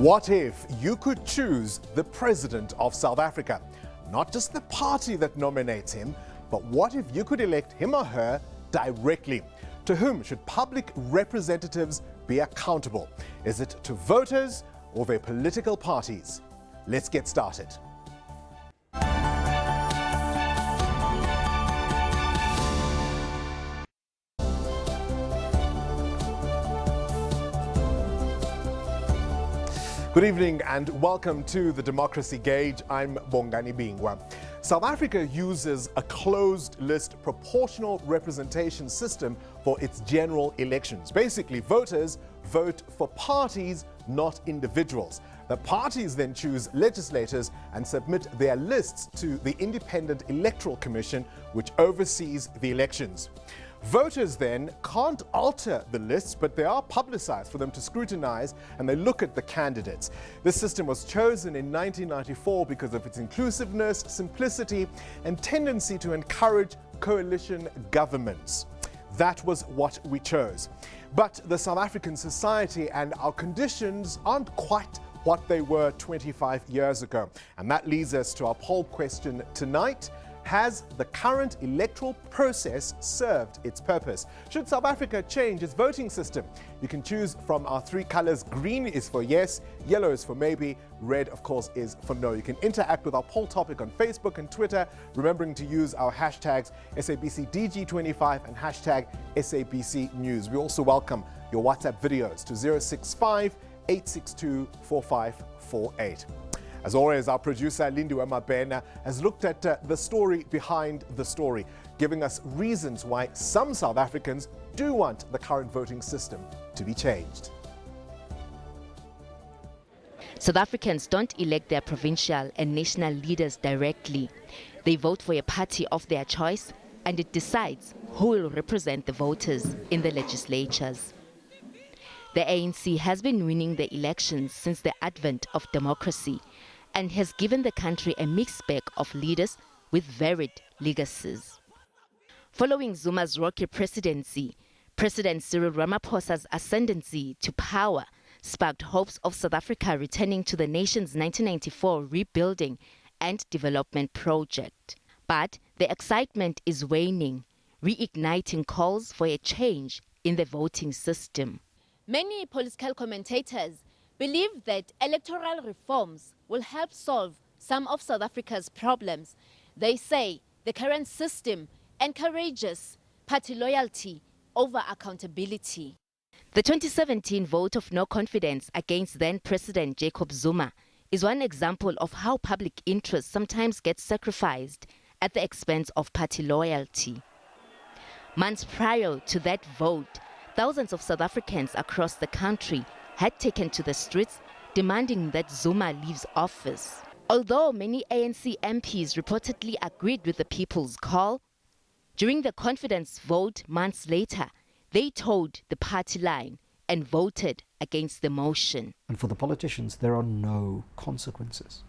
What if you could choose the President of South Africa? Not just the party that nominates him, but what if you could elect him or her directly? To whom should public representatives be accountable? Is it to voters or their political parties? Let's get started. Good evening and welcome to the Democracy Gauge. I'm Bongani Bingwa. South Africa uses a closed-list proportional representation system for its general elections. Basically, voters vote for parties, not individuals. The parties then choose legislators and submit their lists to the Independent Electoral Commission, which oversees the elections. Voters then can't alter the lists, but they are publicized for them to scrutinize, and they look at the candidates. This system was chosen in 1994 because of its inclusiveness, simplicity, and tendency to encourage coalition governments. That was what we chose. But the South African society and our conditions aren't quite what they were 25 years ago. And that leads us to our poll question tonight. Has the current electoral process served its purpose? Should South Africa change its voting system? You can choose from our three colors. Green is for yes, yellow is for maybe, red, of course, is for no. You can interact with our poll topic on Facebook and Twitter, remembering to use our hashtags SABCDG25 and hashtag SABC News. We also welcome your WhatsApp videos to 065-862-4548. As always, our producer, Lindiwe Mabena, has looked at the story behind the story, giving us reasons why some South Africans do want the current voting system to be changed. South Africans don't elect their provincial and national leaders directly. They vote for a party of their choice, and it decides who will represent the voters in the legislatures. The ANC has been winning the elections since the advent of democracy, and has given the country a mixed bag of leaders with varied legacies. Following Zuma's rocky presidency, President Cyril Ramaphosa's ascendancy to power sparked hopes of South Africa returning to the nation's 1994 rebuilding and development project. But the excitement is waning, reigniting calls for a change in the voting system. Many political commentators believe that electoral reforms will help solve some of South Africa's problems. They say the current system encourages party loyalty over accountability. The 2017 vote of no confidence against then-President Jacob Zuma is one example of how public interest sometimes gets sacrificed at the expense of party loyalty. Months prior to that vote, thousands of South Africans across the country had taken to the streets demanding that Zuma leaves office. Although many ANC MPs reportedly agreed with the people's call, during the confidence vote months later, they toed the party line and voted against the motion. And for the politicians, there are no consequences.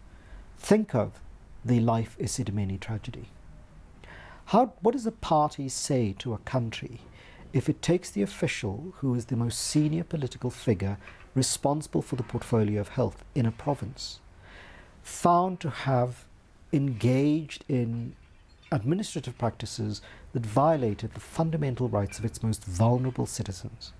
Think of the Life Esidimeni tragedy. What does a party say to a country if it takes the official who is the most senior political figure responsible for the portfolio of health in a province, found to have engaged in administrative practices that violated the fundamental rights of its most vulnerable citizens,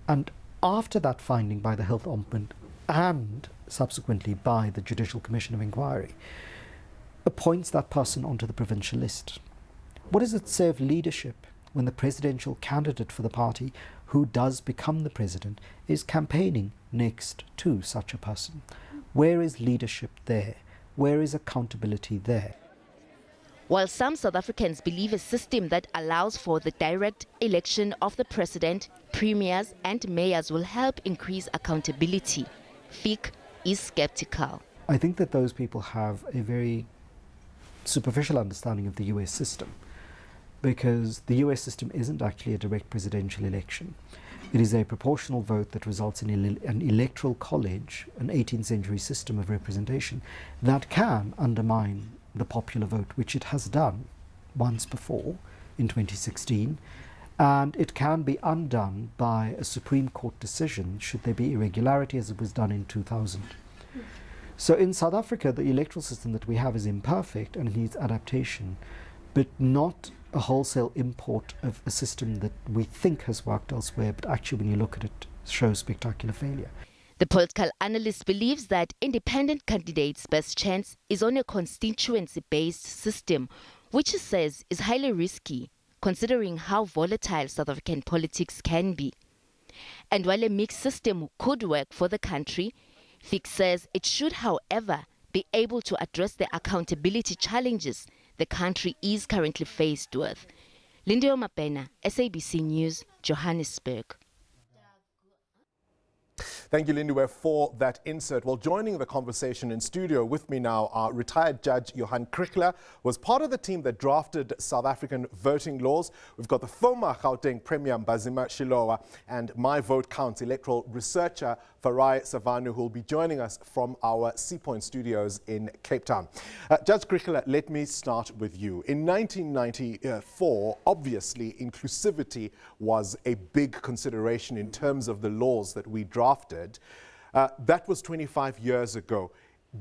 and after that finding by the Health Ombudsman and subsequently by the Judicial Commission of Inquiry, appoints that person onto the provincial list? What does it say of leadership when the presidential candidate for the party who does become the president is campaigning next to such a person? Where is leadership there? Where is accountability there? While some South Africans believe a system that allows for the direct election of the president, premiers and mayors will help increase accountability, FIC is skeptical. I think that those people have a very superficial understanding of the US system, because the US system isn't actually a direct presidential election. It is a proportional vote that results in an electoral college, an 18th century system of representation that can undermine the popular vote, which it has done once before in 2016, And it can be undone by a Supreme Court decision should there be irregularity, as it was done in 2000. So in South Africa, the electoral system that we have is imperfect and it needs adaptation, but not a wholesale import of a system that we think has worked elsewhere, but actually when you look at it, shows spectacular failure. The political analyst believes that independent candidates' best chance is on a constituency-based system, which he says is highly risky, considering how volatile South African politics can be. And while a mixed system could work for the country, Fick says it should, however, be able to address the accountability challenges the country is currently faced with. Lindio Mapena, SABC News, Johannesburg. Thank you, Lindiwe, for that insert. Well, joining the conversation in studio with me now are retired Judge Johan Kriegler, was part of the team that drafted South African voting laws. We've got the former Gauteng Premier Mbazima Shilowa and My Vote Counts electoral researcher Farai Savanu, who will be joining us from our Seapoint studios in Cape Town. Judge Kriegler, let me start with you. In 1994, obviously, inclusivity was a big consideration in terms of the laws that we drafted. That was 25 years ago.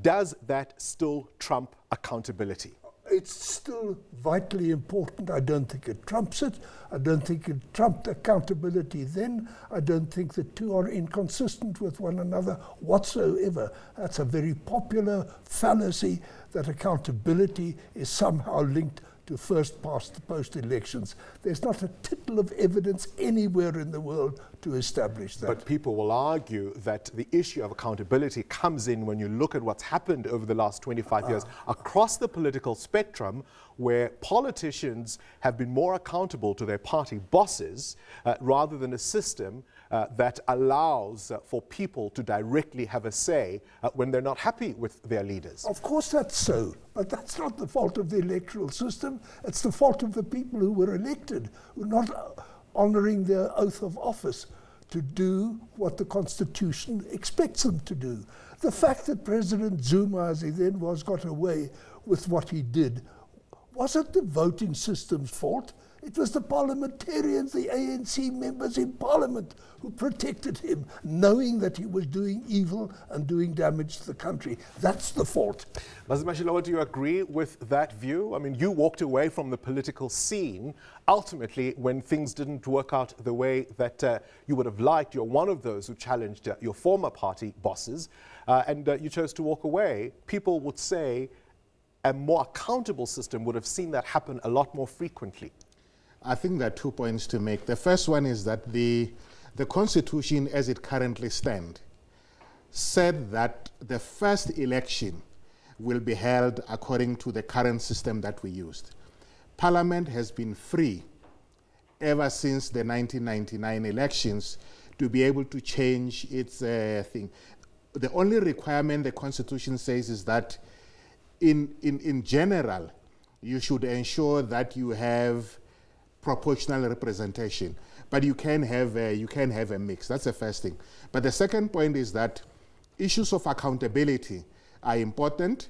Does that still trump accountability? It's still vitally important. I don't think it trumps it. I don't think it trumped accountability then. I don't think the two are inconsistent with one another whatsoever. That's a very popular fallacy that accountability is somehow linked to first past post elections. There's not a tittle of evidence anywhere in the world to establish that. But people will argue that the issue of accountability comes in when you look at what's happened over the last 25 years across the political spectrum, where politicians have been more accountable to their party bosses rather than a system that allows for people to directly have a say when they're not happy with their leaders. Of course that's so, but that's not the fault of the electoral system. It's the fault of the people who were elected, who are not honouring their oath of office to do what the Constitution expects them to do. The fact that President Zuma, as he then was, got away with what he did, wasn't the voting system's fault. It was the parliamentarians, the ANC members in parliament who protected him, knowing that he was doing evil and doing damage to the country. That's the fault. Mbazima Shilowa, do you agree with that view? I mean, you walked away from the political scene ultimately when things didn't work out the way that you would have liked. You're one of those who challenged your former party bosses, and you chose to walk away. People would say a more accountable system would have seen that happen a lot more frequently. I think there are 2 points to make. The first one is that the Constitution, as it currently stands, said that the first election will be held according to the current system that we used. Parliament has been free ever since the 1999 elections to be able to change its thing. The only requirement the Constitution says is that in general, you should ensure that you have proportional representation, but you can have a mix. That's the first thing. But the second point is that issues of accountability are important,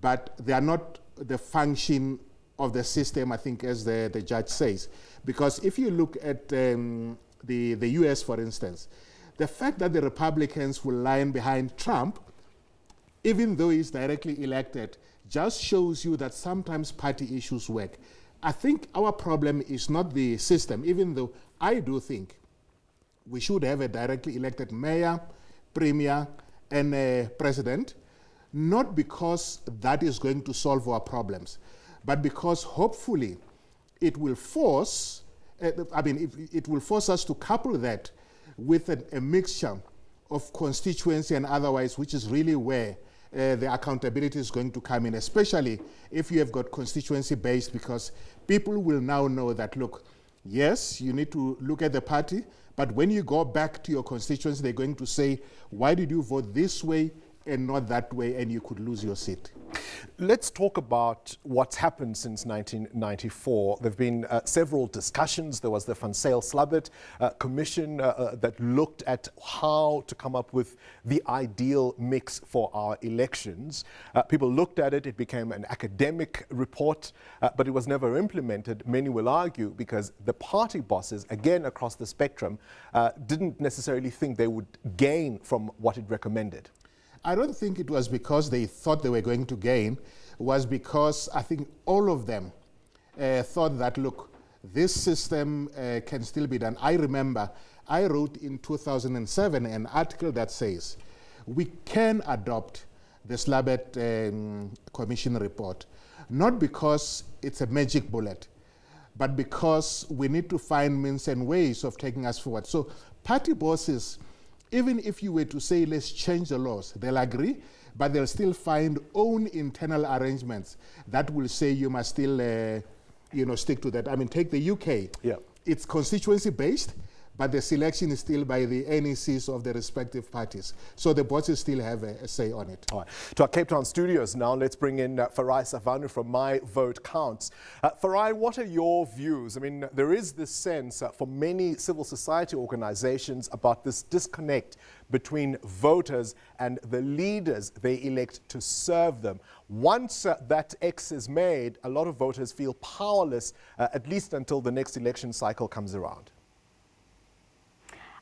but they are not the function of the system, I think, as the judge says. Because if you look at the US, for instance, the fact that the Republicans will line behind Trump, even though he's directly elected, just shows you that sometimes party issues work. I think our problem is not the system, even though I do think we should have a directly elected mayor, premier, and a president, not because that is going to solve our problems, but because hopefully it will force, it will force us to couple that with a mixture of constituency and otherwise, which is really where the accountability is going to come in, especially if you have got constituency-based, because people will now know that, look, yes, you need to look at the party, but when you go back to your constituency, they're going to say, why did you vote this way and not that way, and you could lose your seat. Let's talk about what's happened since 1994. There have been several discussions. There was the Van Zyl-Slabbert commission that looked at how to come up with the ideal mix for our elections. People looked at it. It became an academic report, but it was never implemented, many will argue, because the party bosses, again across the spectrum, didn't necessarily think they would gain from what it recommended. I don't think it was because they thought they were going to gain. It was because I think all of them thought that, look, this system can still be done. I remember I wrote in 2007 an article that says we can adopt the Slabbert Commission report, not because it's a magic bullet, but because we need to find means and ways of taking us forward. So party bosses, even if you were to say, let's change the laws, they'll agree, but they'll still find own internal arrangements that will say you must still stick to that. I mean, take the UK. Yeah. It's constituency-based, but the selection is still by the NECs of the respective parties. So the bosses still have a say on it. All right. To our Cape Town studios now, let's bring in Farai Savanu from My Vote Counts. Farai, what are your views? I mean, there is this sense for many civil society organizations about this disconnect between voters and the leaders they elect to serve them. Once that X is made, a lot of voters feel powerless, at least until the next election cycle comes around.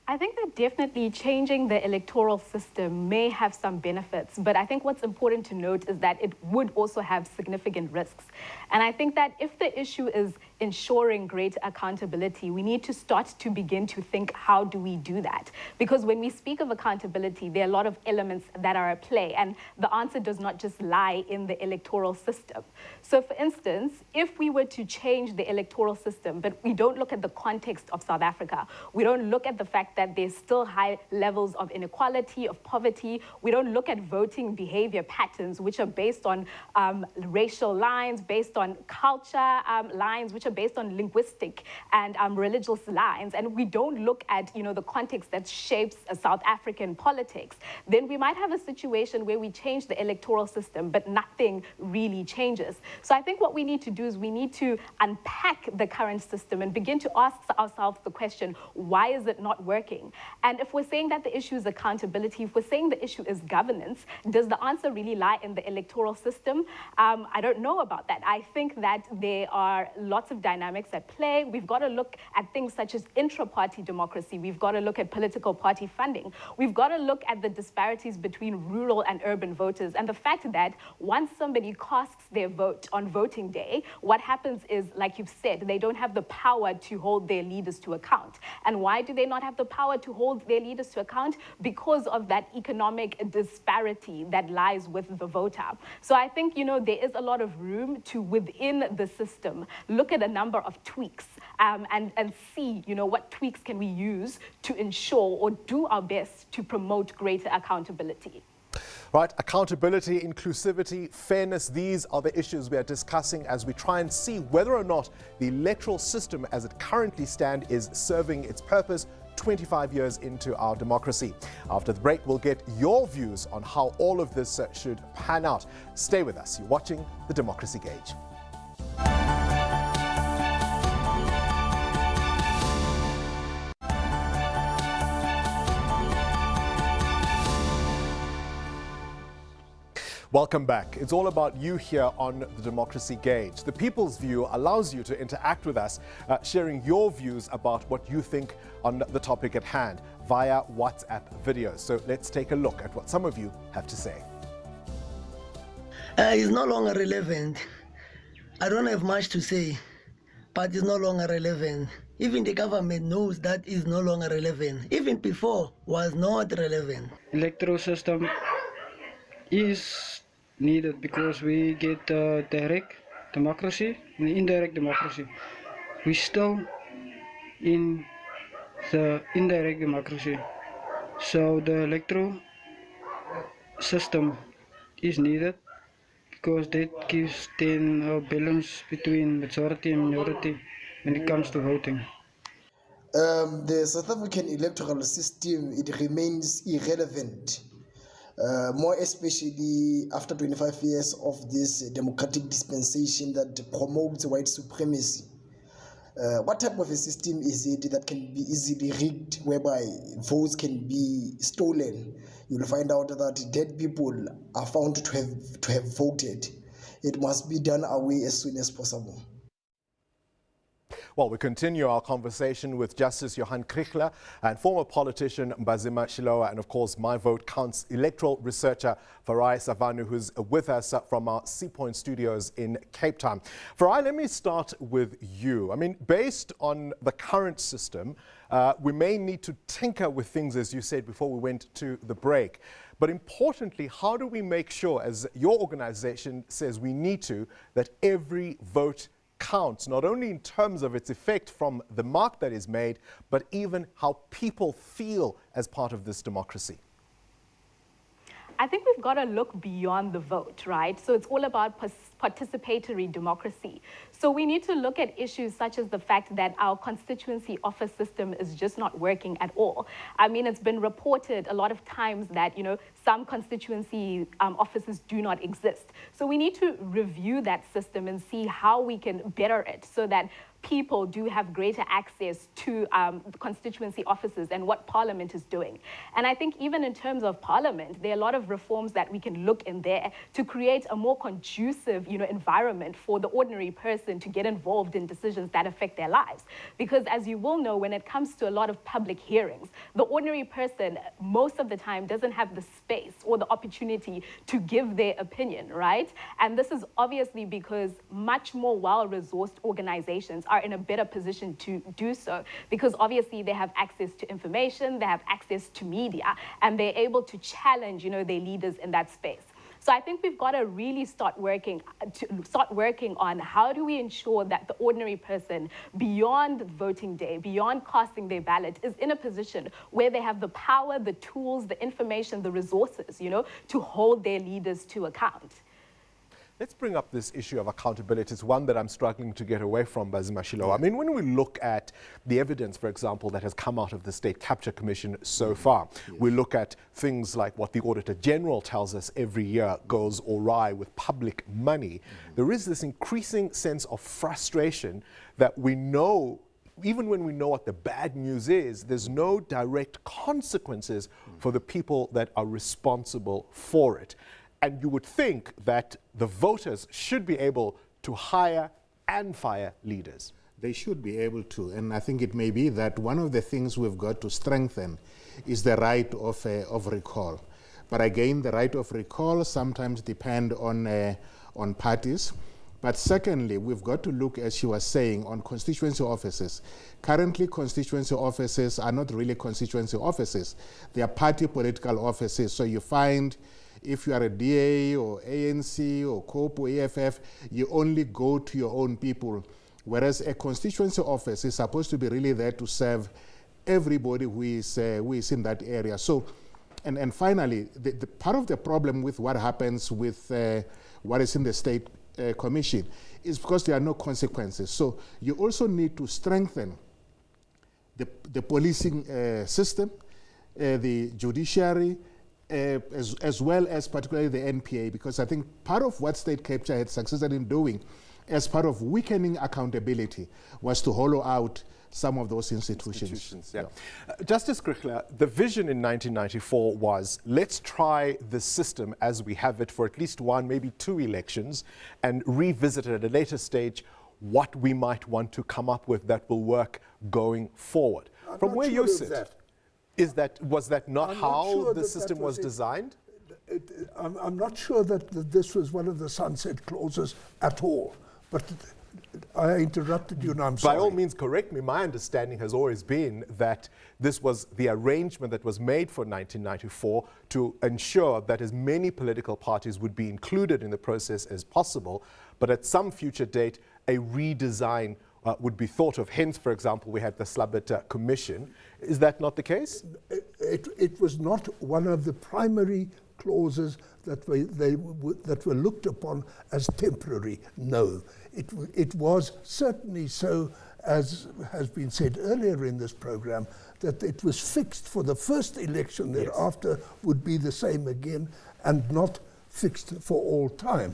I think that definitely changing the electoral system may have some benefits, but I think what's important to note is that it would also have significant risks. And I think that if the issue is ensuring greater accountability, we need to start to begin to think, how do we do that? Because when we speak of accountability, there are a lot of elements that are at play, and the answer does not just lie in the electoral system. So for instance, if we were to change the electoral system, but we don't look at the context of South Africa, we don't look at the fact that there's still high levels of inequality, of poverty. We don't look at voting behavior patterns, which are based on racial lines, based on culture lines, which are based on linguistic and religious lines. And we don't look at, the context that shapes South African politics. Then we might have a situation where we change the electoral system, but nothing really changes. So I think what we need to do is we need to unpack the current system and begin to ask ourselves the question, why is it not working? And if we're saying that the issue is accountability, if we're saying the issue is governance, does the answer really lie in the electoral system? I don't know about that. I think that there are lots of dynamics at play. We've got to look at things such as intra-party democracy. We've got to look at political party funding. We've got to look at the disparities between rural and urban voters. And the fact that once somebody casts their vote on voting day, what happens is, like you've said, they don't have the power to hold their leaders to account. And why do they not have the power to hold their leaders to account? Because of that economic disparity that lies with the voter. So I think, there is a lot of room to, within the system, look at a number of tweaks and see, what tweaks can we use to ensure or do our best to promote greater accountability. Right, accountability, inclusivity, fairness, these are the issues we are discussing as we try and see whether or not the electoral system as it currently stands is serving its purpose 25 years into our democracy. After the break, we'll get your views on how all of this should pan out. Stay with us. You're watching The Democracy Gauge. Welcome back. It's all about you here on The Democracy Gauge. The People's View allows you to interact with us, sharing your views about what you think on the topic at hand via WhatsApp videos. So let's take a look at what some of you have to say. It's no longer relevant. I don't have much to say, but it's no longer relevant. Even the government knows that is no longer relevant. Even before was not relevant. Electoral system is needed because we get direct democracy and indirect democracy. We're still in the indirect democracy. So the electoral system is needed because that gives then a balance between majority and minority when it comes to voting. The South African electoral system, it remains irrelevant more especially after 25 years of this democratic dispensation that promotes white supremacy. What type of a system is it that can be easily rigged, whereby votes can be stolen? You'll find out that dead people are found to have voted. It must be done away as soon as possible. Well, we continue our conversation with Justice Johan Krichler and former politician Mbazima Shilowa, and of course My Vote Counts electoral researcher Farai Savanu, who's with us from our Sea Point studios in Cape Town. Farai, let me start with you. I mean, based on the current system, we may need to tinker with things, as you said before we went to the break. But importantly, how do we make sure, as your organization says we need to, that every vote counts, not only in terms of its effect from the mark that is made, but even how people feel as part of this democracy? I think we've got to look beyond the vote, right? So it's all about participatory democracy. So we need to look at issues such as the fact that our constituency office system is just not working at all. I mean, it's been reported a lot of times that, some constituency offices do not exist. So we need to review that system and see how we can better it so that people do have greater access to the constituency offices and what Parliament is doing. And I think even in terms of Parliament, there are a lot of reforms that we can look in there to create a more conducive, environment for the ordinary person to get involved in decisions that affect their lives. Because as you will know, when it comes to a lot of public hearings, the ordinary person most of the time doesn't have the space or the opportunity to give their opinion, right? And this is obviously because much more well-resourced organizations are in a better position to do so, because obviously they have access to information, they have access to media, and they're able to challenge, their leaders in that space. So I think we've got to really start working on how do we ensure that the ordinary person, beyond voting day, beyond casting their ballot, is in a position where they have the power, the tools, the information, the resources, to hold their leaders to account. Let's bring up this issue of accountability. It's one that I'm struggling to get away from, Mbazima Shilowa. I mean, when we look at the evidence, for example, that has come out of the State Capture Commission so far, we look at things like what the Auditor General tells us every year goes awry with public money. There is this increasing sense of frustration that we know, even when we know what the bad news is, there's no direct consequences for the people that are responsible for it. And you would think that the voters should be able to hire and fire leaders. They should be able to. And I think it may be that one of the things we've got to strengthen is the right of recall. But again, the right of recall sometimes depend on parties. But secondly, we've got to look, as she was saying, on constituency offices. Currently, constituency offices are not really constituency offices. They are party political offices. So you find, if you are a DA or ANC or COPE or EFF, you only go to your own people. Whereas a constituency office is supposed to be really there to serve everybody who is in that area. So, and finally, the part of the problem with what happens with what is in the State Commission is because there are no consequences. So you also need to strengthen the policing system, the judiciary, as well as particularly the NPA, because I think part of what State Capture had succeeded in doing as part of weakening accountability was to hollow out some of those institutions. Justice Krichler, the vision in 1994 was, let's try the system as we have it for at least one, maybe two elections, and revisit it at a later stage what we might want to come up with that will work going forward. From where you sit, was that not how the system was designed? I'm not sure that this was one of the sunset clauses at all, but I interrupted you and I'm sorry. By all means, correct me. My understanding has always been that this was the arrangement that was made for 1994 to ensure that as many political parties would be included in the process as possible, but at some future date, a redesign would be thought of. Hence, for example, we had the Slabet Commission. Is that not the case? It was not one of the primary clauses that were looked upon as temporary. No, it was certainly so as has been said earlier in this program, that it was fixed for the first election, thereafter would be the same again, and not fixed for all time.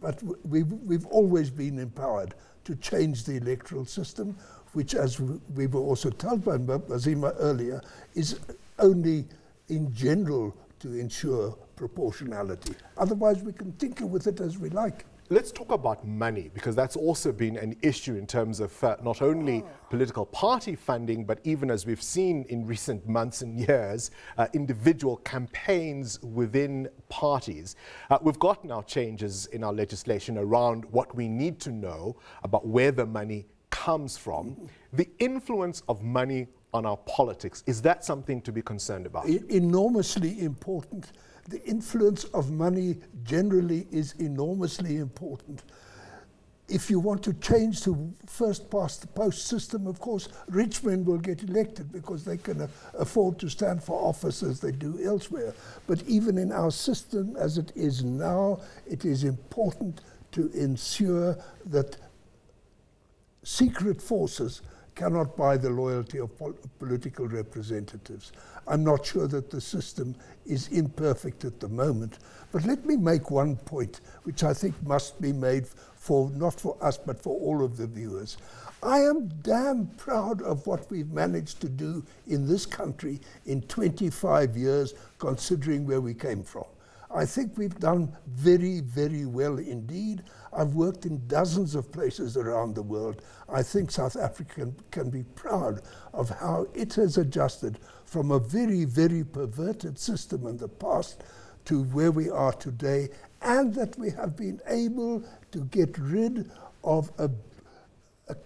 But we've always been empowered to change the electoral system, which, as we were also told by Mazima earlier, is only in general to ensure proportionality. Otherwise, we can tinker with it as we like. Let's talk about money, because that's also been an issue in terms of not only political party funding, but even, as we've seen in recent months and years, individual campaigns within parties. We've got now changes in our legislation around what we need to know about where the money comes from. The influence of money on our politics, is that something to be concerned about? Enormously important. The influence of money generally is enormously important. If you want to change to first past the post system, of course, rich men will get elected because they can afford to stand for office as they do elsewhere. But even in our system as it is now, it is important to ensure that secret forces cannot buy the loyalty of political representatives. I'm not sure that the system is imperfect at the moment, but let me make one point which I think must be made for, not for us, but for all of the viewers. I am damn proud of what we've managed to do in this country in 25 years, considering where we came from. I think we've done very, very well indeed. I've worked in dozens of places around the world. I think South Africa can be proud of how it has adjusted from a very, very perverted system in the past to where we are today, and that we have been able to get rid of a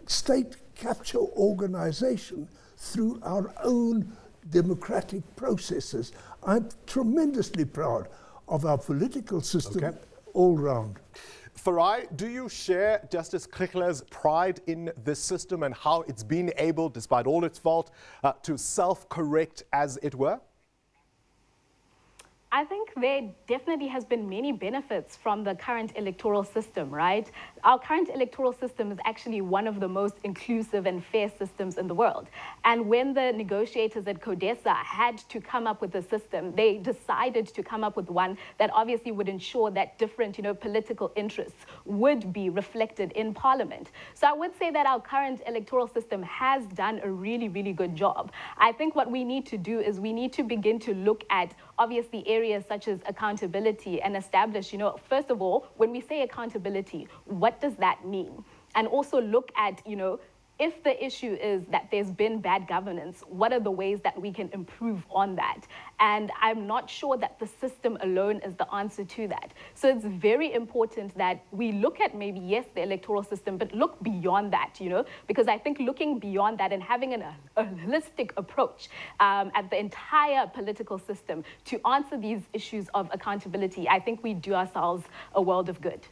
state capture organization through our own democratic processes. I'm tremendously proud of our political system all round. Farai, do you share Justice Krikler's pride in this system and how it's been able, despite all its fault, to self-correct, as it were? I think there definitely has been many benefits from the current electoral system, right? Our current electoral system is actually one of the most inclusive and fair systems in the world. And when the negotiators at CODESA had to come up with a system, they decided to come up with one that obviously would ensure that different, political interests would be reflected in Parliament. So I would say that our current electoral system has done a really, really good job. I think what we need to do is we need to begin to look at, obviously, areas such as accountability and establish, first of all, when we say accountability, what does that mean? And also look at, if the issue is that there's been bad governance, what are the ways that we can improve on that? And I'm not sure that the system alone is the answer to that. So it's very important that we look at maybe, yes, the electoral system, but look beyond that, because I think looking beyond that and having a holistic approach at the entire political system to answer these issues of accountability, I think we do ourselves a world of good.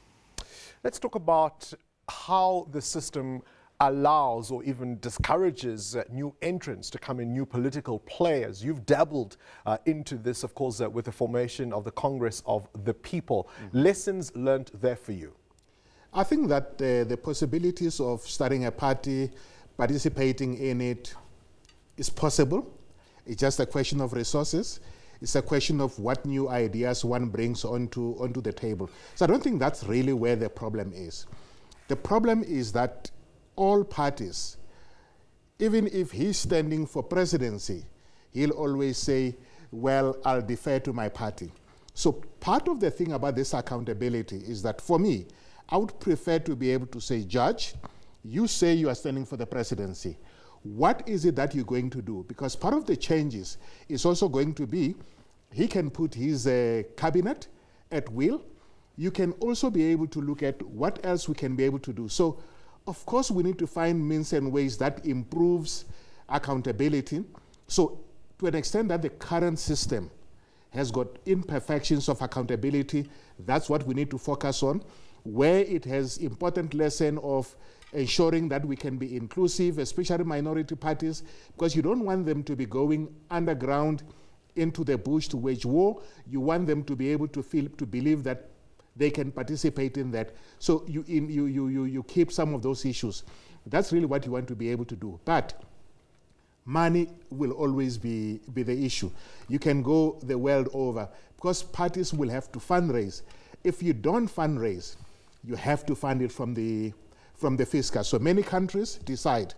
Let's talk about how the system allows or even discourages new entrants to come in, new political players. You've dabbled into this, of course, with the formation of the Congress of the People. Lessons learned there for you? I think that the possibilities of starting a party, participating in it, is possible. It's just a question of resources. It's a question of what new ideas one brings onto the table. So I don't think that's really where the problem is. The problem is that all parties, even if he's standing for presidency, he'll always say, well, I'll defer to my party. So part of the thing about this accountability is that for me, I would prefer to be able to say, Judge, you say you are standing for the presidency. What is it that you're going to do? Because part of the changes is also going to be, he can put his cabinet at will. You can also be able to look at what else we can be able to do. So, of course, we need to find means and ways that improves accountability. So, to an extent that the current system has got imperfections of accountability, that's what we need to focus on. Where it has important lesson of ensuring that we can be inclusive, especially minority parties, because you don't want them to be going underground into the bush to wage war. You want them to be able to believe that they can participate in that. So you keep some of those issues. That's really what you want to be able to do. But money will always be the issue. You can go the world over because parties will have to fundraise. If you don't fundraise, you have to fund it from the fiscus. So many countries decide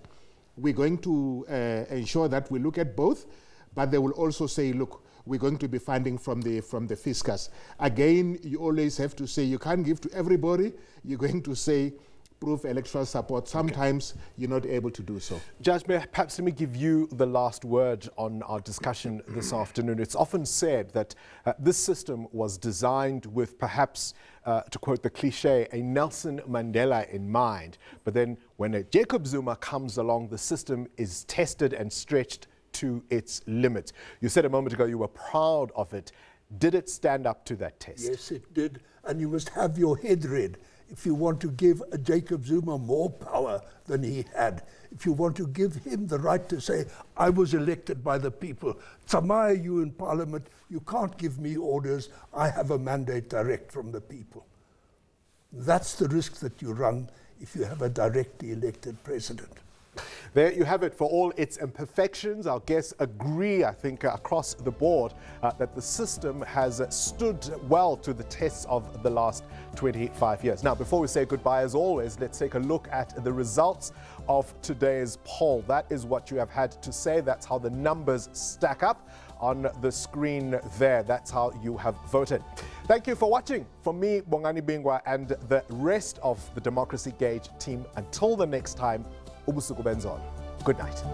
we're going to ensure that we look at both, but they will also say, look, we're going to be funding from the fiscus. Again, you always have to say you can't give to everybody. You're going to say prove electoral support. Sometimes you're not able to do so. Judge, perhaps let me give you the last word on our discussion this afternoon. It's often said that this system was designed with perhaps, to quote the cliche, a Nelson Mandela in mind. But then when a Jacob Zuma comes along, the system is tested and stretched to its limits. You said a moment ago you were proud of it. Did it stand up to that test? Yes, it did. And you must have your head read. If you want to give a Jacob Zuma more power than he had, if you want to give him the right to say, I was elected by the people, Tsamaya, you in Parliament, you can't give me orders, I have a mandate direct from the people. That's the risk that you run if you have a directly elected president. There you have it. For all its imperfections, our guests agree, I think, across the board that the system has stood well to the tests of the last 25 years. Now, before we say goodbye, as always, let's take a look at the results of today's poll. That is what you have had to say. That's how the numbers stack up on the screen there. That's how you have voted. Thank you for watching. From me, Bongani Bingwa, and the rest of the Democracy Gauge team. Until the next time, ubusuku benzolo. Good night.